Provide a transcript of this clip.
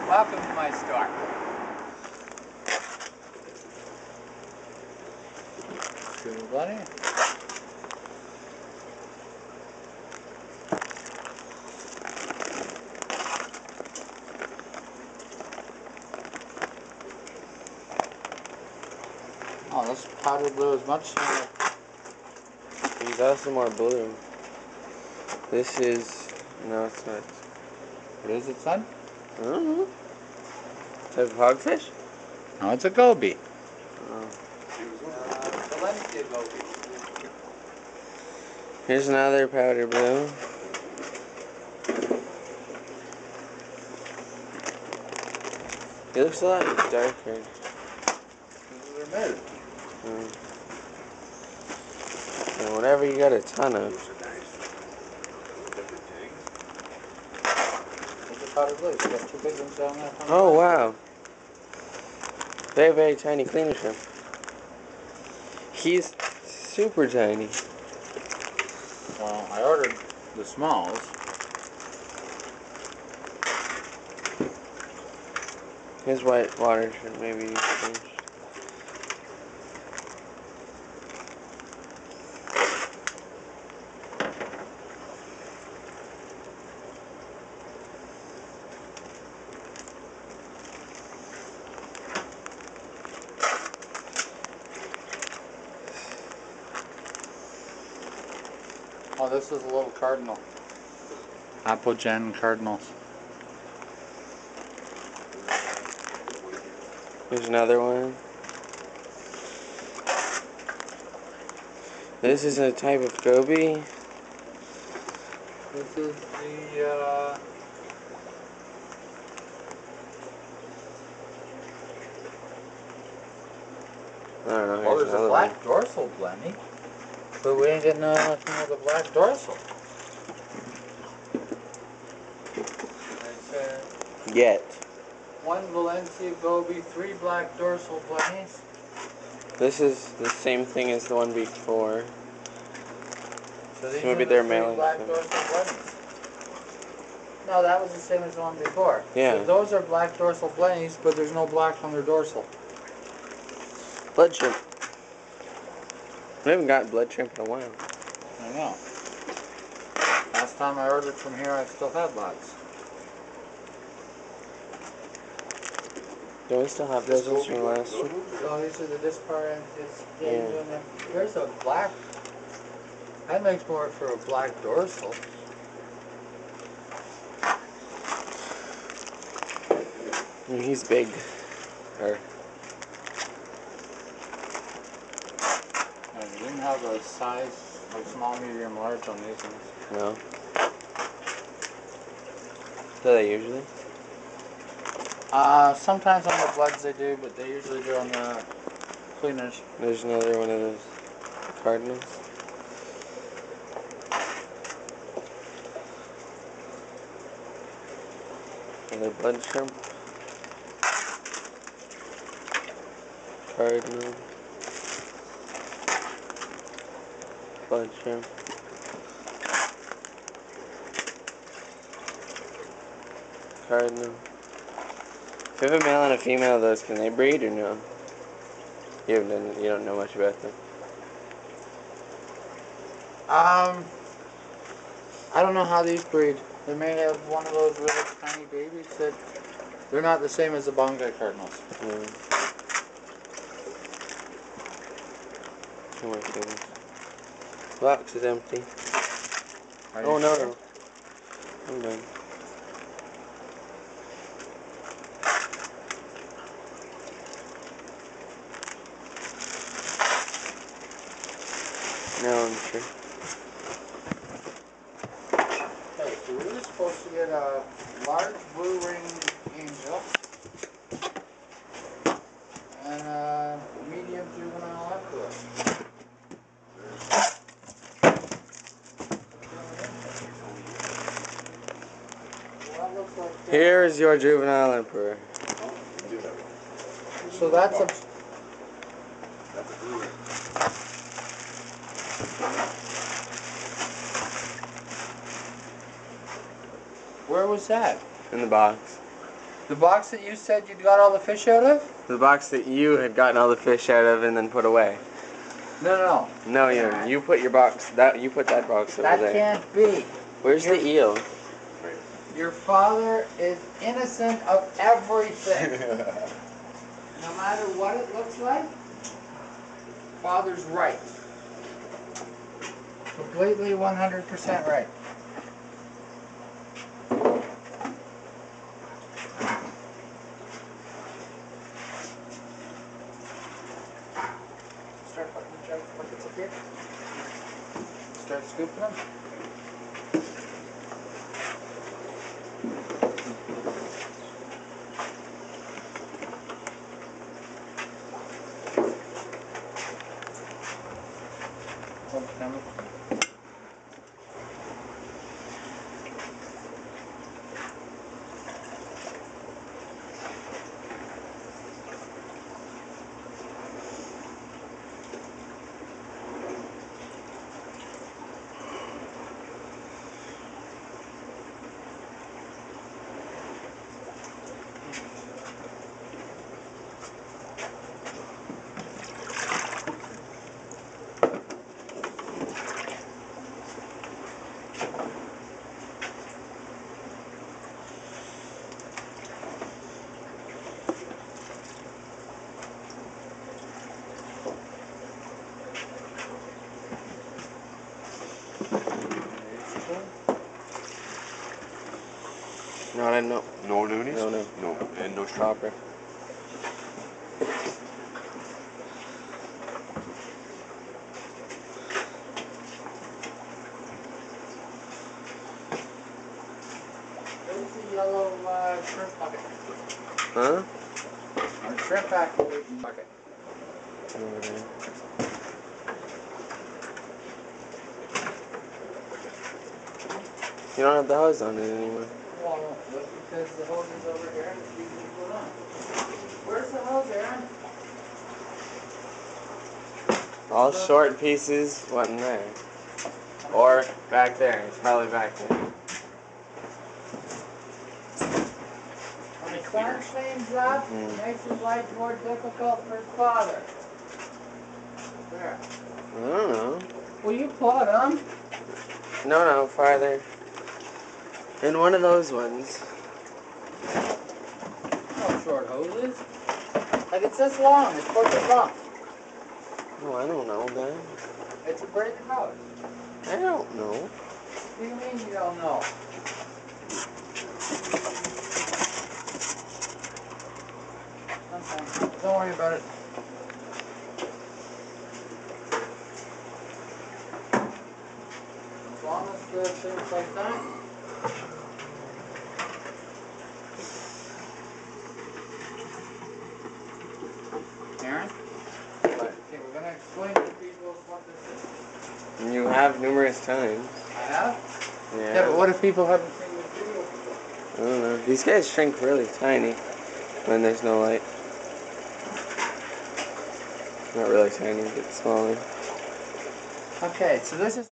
Welcome to my store. Sugar Bunny. Oh, this powder blue is much smaller. There's also more blue. This is... no, it's not. What is it, son? I don't know. Type of hogfish? No, it's a goby. Oh. Valencia goby. Here's another powder blue. It looks a lot darker. They're mid. And whatever you got a ton of. There's a powder blue. You got two big ones down there. Oh, wow. Very, very tiny cleaner shrimp. He's super tiny. Well, I ordered the smalls. His white water should maybe change. Oh, this is a little cardinal. Apogen cardinals. Here's another one. This is a type of goby. This is the, I don't know. well, Here's there's a another black one. dorsal blenny, but we ain't getting nothing with a black dorsal. Yet. One Valencia goby, 3 black dorsal blennies. This is the same thing as the one before. So these Maybe are they're the 3 mailing black them. dorsal blennies. No, that was the same as the one before. Yeah. So those are black dorsal blennies, but there's no black on their dorsal. Blood shrimp. We haven't gotten blood shrimp in a while. I know. Last time I ordered from here, I still had lots. Don't we still have those ones from the last one? So these are the dispar and this Yeah. There's a black. That makes more for a black dorsal. He's big. Or And you didn't have a size like small, medium, large on these ones. no. Do they usually? Sometimes on the bloods they do, but they usually do on the cleaners. There's another one of those cardinals. Another blood shrimp. Cardinal. Blood shrimp. Cardinal. If you have a male and a female of those, can they breed or no? You don't know much about them. I don't know how these breed. They may have one of those really tiny babies that they're not the same as the Bongai cardinals. Oh my goodness. Box is empty. Are Oh you no. sure? I'm done. No, I'm sure. Okay, so we were supposed to get a large blue ringed angel and a medium juvenile emperor. Well, that looks like Here is your juvenile emperor. so that's a where was that? In the box. The box that you said you got all the fish out of? The box that you had gotten all the fish out of and then put away. No. No, you put your box. You put that box over That there. can't be. Where's the eel? Your father is innocent of everything. No matter what it looks like, father's right. Completely 100% right. Start putting the jug buckets up here. Start scooping them. Hold the camera. No. No loonies? No. No. And no Chopper. There's the yellow shrimp bucket. Huh? Or shrimp activation bucket. Over there. You don't have the hose on it anymore. Well, that's because the hose is over here and it's easy to put on. Where's the hose, Aaron? All short pieces wasn't there. Or back there. It's probably back there. When he starts things up, it makes his life more difficult for his father. There. I don't know. Will you plug them? No, farther. In one of those ones. No short hoses. Like it's this long, it's 4 feet long. Oh, I don't know, man. It's a braided hose. I don't know. What do you mean you don't know? Okay, don't worry about it. As long as the thing's like that. Aaron? What? Okay, we're gonna explain to people what this is. You have numerous times. I have? Yeah. Yeah, but what if people haven't seen this video? I don't know. These guys shrink really tiny when there's no light. Not really tiny, but smaller. Okay, so this is